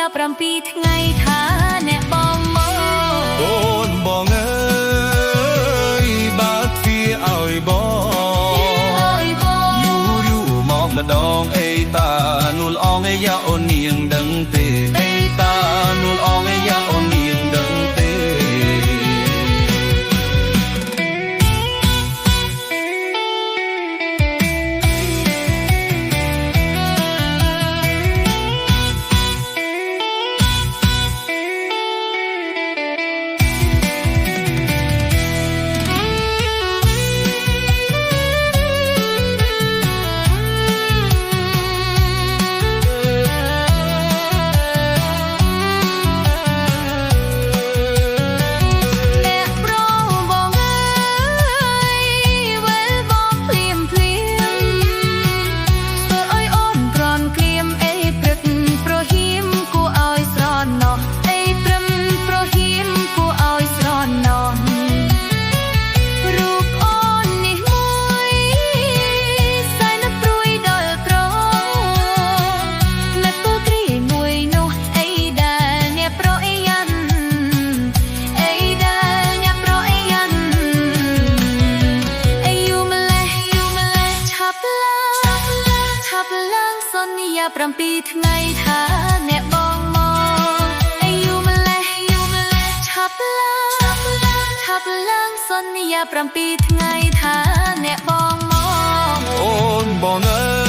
7 ថ្ងៃថាអ្នកបងមកអូនបងអើយបើកទ្វារឲ្យបងយូរមកម្ដងអេតានួលអងឯយ៉ាអូននាងដឹងទេអេតានួលអងឯយ៉ាអូននាងដឹងទេ7 ថ្ងៃថាអ្នកបងមកអាយុម្លេះឆាប់ឡើងសន្យា7 ថ្ងៃថាអ្នកបងមកអូនបងអើ